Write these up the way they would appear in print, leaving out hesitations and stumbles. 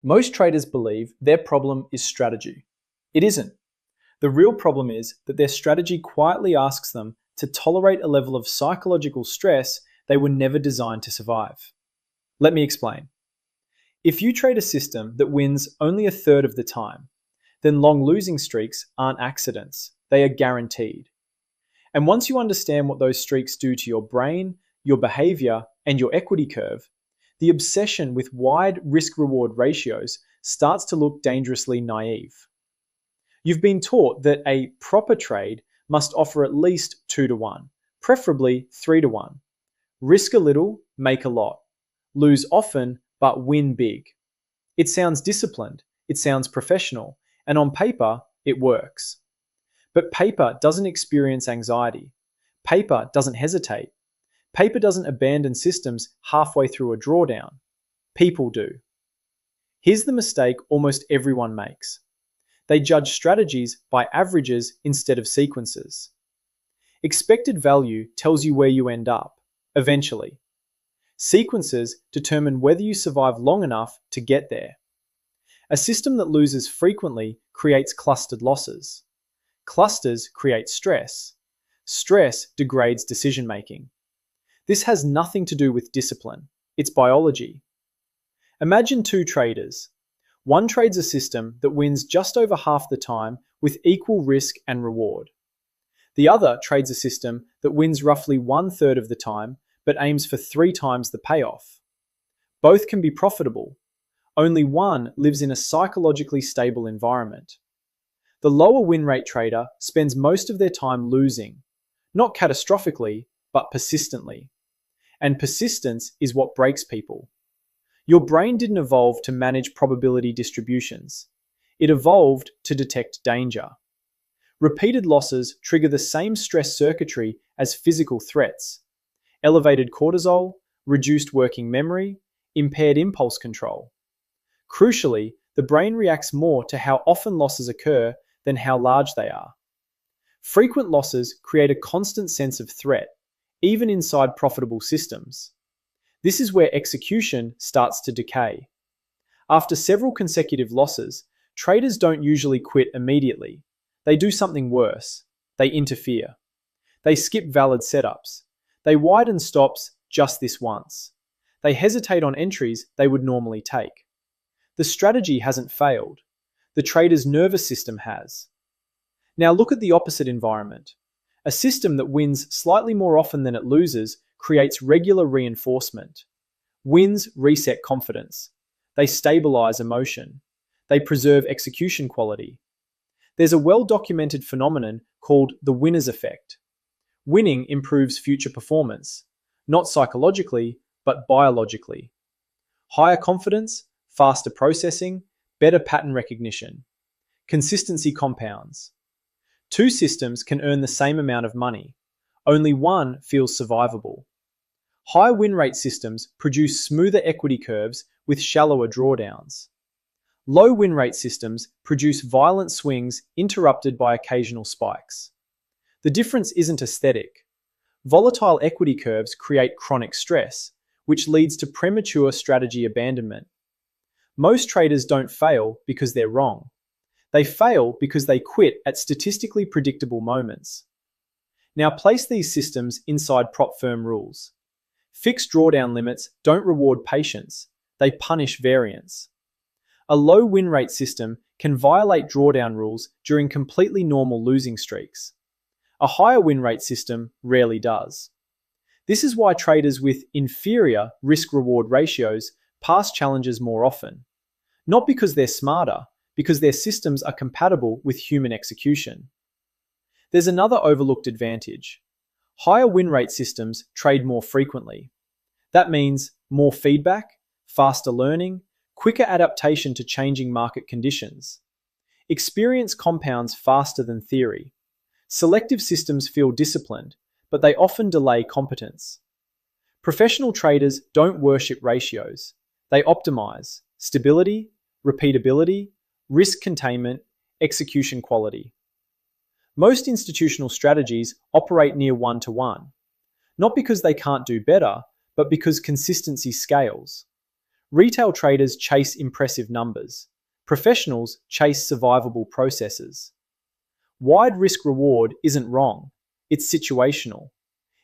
Most traders believe their problem is strategy. It isn't. The real problem is that their strategy quietly asks them to tolerate a level of psychological stress they were never designed to survive. Let me explain. If you trade a system that wins only a third of the time, then long losing streaks aren't accidents, they are guaranteed. And once you understand what those streaks do to your brain, your behavior, and your equity curve, the obsession with wide risk-reward ratios starts to look dangerously naive. You've been taught that a proper trade must offer at least 2 to 1, preferably 3 to 1. Risk a little, make a lot. Lose often, but win big. It sounds disciplined, it sounds professional, and on paper, it works. But paper doesn't experience anxiety. Paper doesn't hesitate. Paper doesn't abandon systems halfway through a drawdown. People do. Here's the mistake almost everyone makes. They judge strategies by averages instead of sequences. Expected value tells you where you end up, eventually. Sequences determine whether you survive long enough to get there. A system that loses frequently creates clustered losses. Clusters create stress. Stress degrades decision-making. This has nothing to do with discipline. It's biology. Imagine two traders. One trades a system that wins just over half the time with equal risk and reward. The other trades a system that wins roughly 1/3 of the time but aims for 3 times the payoff. Both can be profitable. Only one lives in a psychologically stable environment. The lower win rate trader spends most of their time losing, not catastrophically, but persistently. And persistence is what breaks people. Your brain didn't evolve to manage probability distributions. It evolved to detect danger. Repeated losses trigger the same stress circuitry as physical threats: elevated cortisol, reduced working memory, impaired impulse control. Crucially, the brain reacts more to how often losses occur than how large they are. Frequent losses create a constant sense of threat, even inside profitable systems. This is where execution starts to decay. After several consecutive losses, traders don't usually quit immediately. They do something worse. They interfere. They skip valid setups. They widen stops just this once. They hesitate on entries they would normally take. The strategy hasn't failed. The trader's nervous system has. Now look at the opposite environment. A system that wins slightly more often than it loses creates regular reinforcement. Wins reset confidence. They stabilize emotion. They preserve execution quality. There's a well-documented phenomenon called the winner's effect. Winning improves future performance, not psychologically, but biologically. Higher confidence, faster processing, better pattern recognition. Consistency compounds. Two systems can earn the same amount of money. Only one feels survivable. High win rate systems produce smoother equity curves with shallower drawdowns. Low win rate systems produce violent swings interrupted by occasional spikes. The difference isn't aesthetic. Volatile equity curves create chronic stress, which leads to premature strategy abandonment. Most traders don't fail because they're wrong. They fail because they quit at statistically predictable moments. Now place these systems inside prop firm rules. Fixed drawdown limits don't reward patience, they punish variance. A low win rate system can violate drawdown rules during completely normal losing streaks. A higher win rate system rarely does. This is why traders with inferior risk-reward ratios pass challenges more often. Not because they're smarter, because their systems are compatible with human execution. There's another overlooked advantage. Higher win rate systems trade more frequently. That means more feedback, faster learning, quicker adaptation to changing market conditions. Experience compounds faster than theory. Selective systems feel disciplined, but they often delay competence. Professional traders don't worship ratios. They optimize stability, repeatability, risk containment, execution quality. Most institutional strategies operate near 1-to-1, not because they can't do better, but because consistency scales. Retail traders chase impressive numbers. Professionals chase survivable processes. Wide risk reward isn't wrong. It's situational.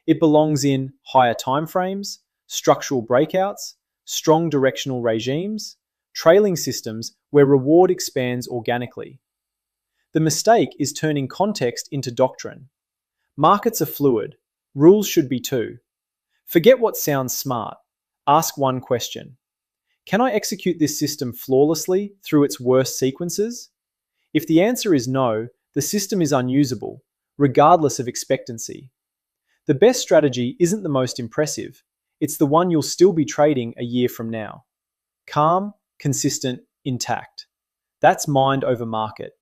It belongs in higher timeframes, structural breakouts, strong directional regimes, trailing systems where reward expands organically. The mistake is turning context into doctrine. Markets are fluid. Rules should be too. Forget what sounds smart. Ask one question. Can I execute this system flawlessly through its worst sequences? If the answer is no, the system is unusable, regardless of expectancy. The best strategy isn't the most impressive. It's the one you'll still be trading a year from now. Calm, consistent, intact. That's mind over market.